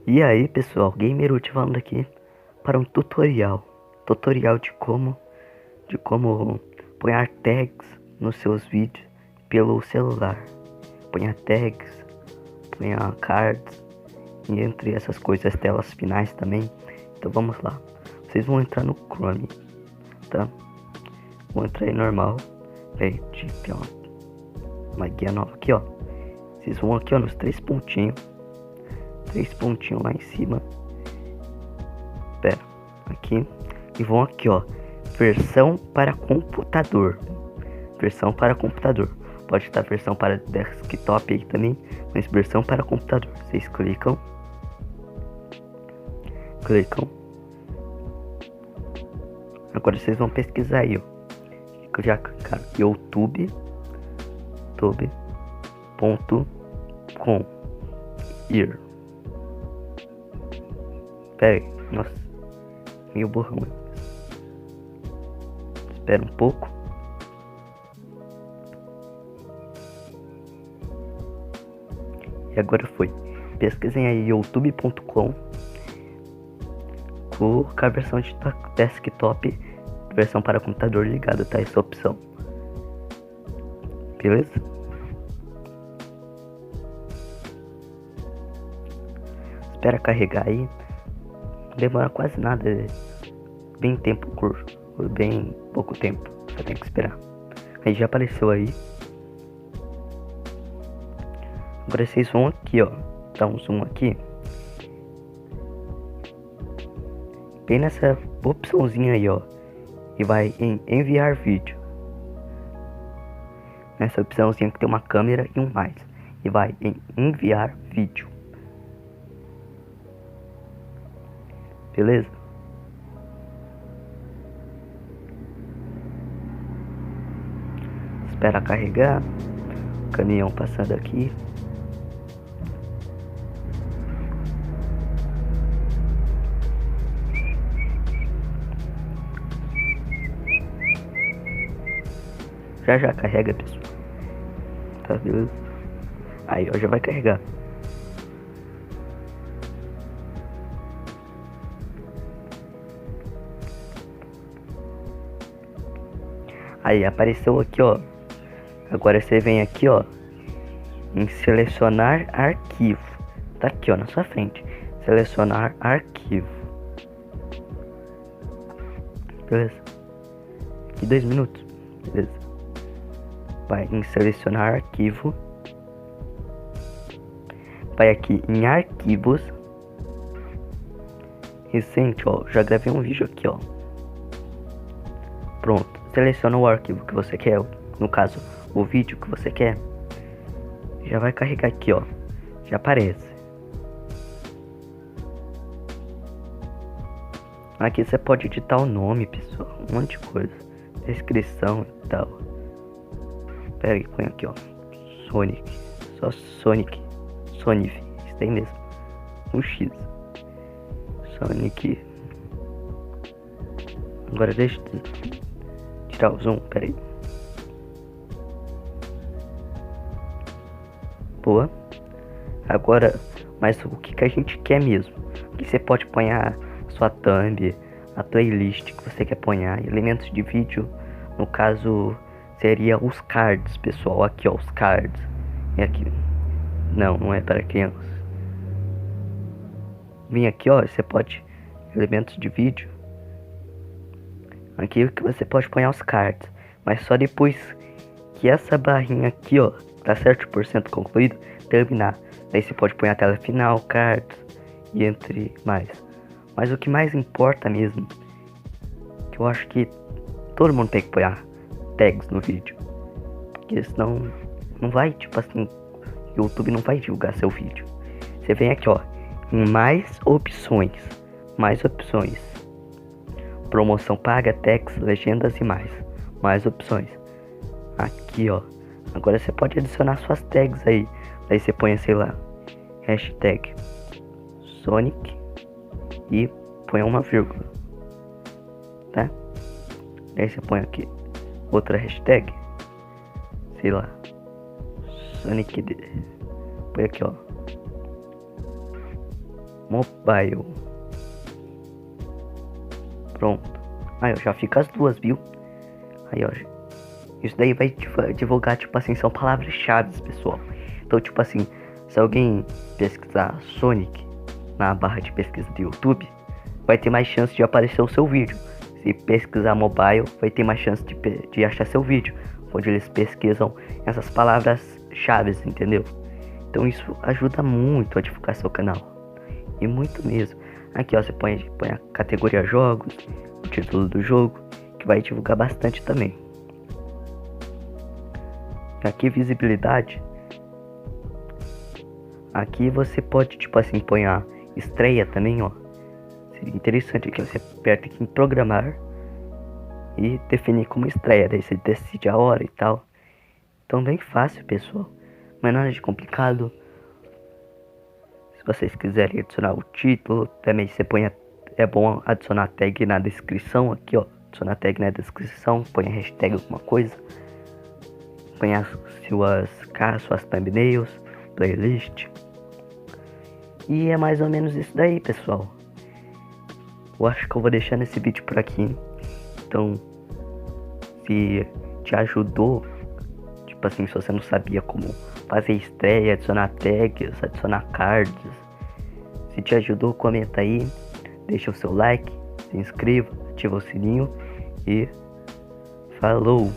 E aí pessoal, Gamerute falando aqui para um tutorial de como ponhar tags nos seus vídeos pelo celular. Ponhar tags, ponhar cards e entre essas coisas, as telas finais também. Então vamos lá, vocês vão entrar no Chrome, tá? Vou entrar aí normal, tipo, ó, uma guia nova aqui, ó. Vocês vão aqui, ó, nos três pontinhos lá em cima. Pera, aqui. E vão aqui, ó, versão para computador. Pode estar versão para desktop aí também, mas versão para computador. Vocês clicam. Agora vocês vão pesquisar aí, ó. Já clicaram youtube.com ir. Pera aí, nossa, meio borrão. Espera um pouco. E agora foi. Pesquisem aí youtube.com com a versão de desktop, versão para computador ligado, tá? Essa opção. Beleza? Espera carregar aí. Demora quase nada. Bem tempo curto. Bem pouco tempo. Só tem que esperar. Aí já apareceu aí. Agora vocês vão aqui, ó. Dá um zoom aqui. Bem nessa opçãozinha aí, ó. E vai em enviar vídeo. Nessa opçãozinha que tem uma câmera e um mais. E vai em enviar vídeo. Beleza? Espera carregar. Caminhão passando aqui. Já carrega, pessoal. Tá, beleza? Aí, ó, já vai carregar. Aí, apareceu aqui, ó. Agora você vem aqui, ó, em selecionar arquivo. Tá aqui, ó, na sua frente. Selecionar arquivo. Beleza? Aqui 2 minutos. Beleza? Vai em selecionar arquivo. Vai aqui em arquivos. Recente, ó. Já gravei um vídeo aqui, ó. Pronto. Seleciona o arquivo que você quer. No caso, o vídeo que você quer. Já vai carregar aqui, ó. Já aparece. Aqui você pode editar o nome, pessoal. Um monte de coisa. Descrição e tal. Pera aí, põe aqui, ó. Sonic. Só Sonic. Sonic. Isso tem mesmo. Um X. Sonic. Agora deixa eu tirar o zoom. Pera aí. Boa. Agora, mas o que a gente quer mesmo? Que você pode pôr a sua thumb, a playlist que você quer pôr, elementos de vídeo. No caso, seria os cards, pessoal. Aqui, ó, os cards. E aqui. Não é para crianças. Vem aqui, ó, você pode elementos de vídeo. Aqui que você pode pôr os cards, mas só depois que essa barrinha aqui, ó, tá 7% concluído, terminar. Daí você pode pôr a tela final, cards e entre mais. Mas o que mais importa mesmo, que eu acho que todo mundo tem que pôr tags no vídeo, porque senão não vai, tipo assim, o YouTube não vai divulgar seu vídeo. Você vem aqui, ó, em mais opções. Promoção paga, tags, legendas e mais opções. Aqui, ó. Agora você pode adicionar suas tags aí. Daí você põe, sei lá, hashtag Sonic e põe uma vírgula, tá? Daí você põe aqui outra hashtag, sei lá, Sonic. Põe aqui, ó, mobile. Pronto. Aí, ó, já fica as duas, viu? Aí, ó. Isso daí vai divulgar, tipo assim, são palavras-chave, pessoal. Então, tipo assim, se alguém pesquisar Sonic na barra de pesquisa do YouTube, vai ter mais chance de aparecer o seu vídeo. Se pesquisar mobile, vai ter mais chance de achar seu vídeo, onde eles pesquisam essas palavras-chave, entendeu? Então isso ajuda muito a divulgar seu canal. E muito mesmo. Aqui, ó, você põe a categoria jogos, o título do jogo, que vai divulgar bastante também. Aqui, visibilidade. Aqui você pode, tipo assim, ponhar estreia também, ó. Seria interessante aqui, você aperta aqui em programar e definir como estreia. Daí você decide a hora e tal. Então bem fácil, pessoal. Não é nada de complicado. Se vocês quiserem adicionar o título, também você põe é bom adicionar tag na descrição aqui, ó. Adicionar tag na descrição, põe a hashtag alguma coisa. Põe as suas thumbnails, playlist. E é mais ou menos isso daí, pessoal. Eu acho que eu vou deixando esse vídeo por aqui. Então, se te ajudou, tipo assim, se você não sabia como fazer estreia, adicionar tags, adicionar cards, se te ajudou, comenta aí, deixa o seu like, se inscreva, ativa o sininho e falou!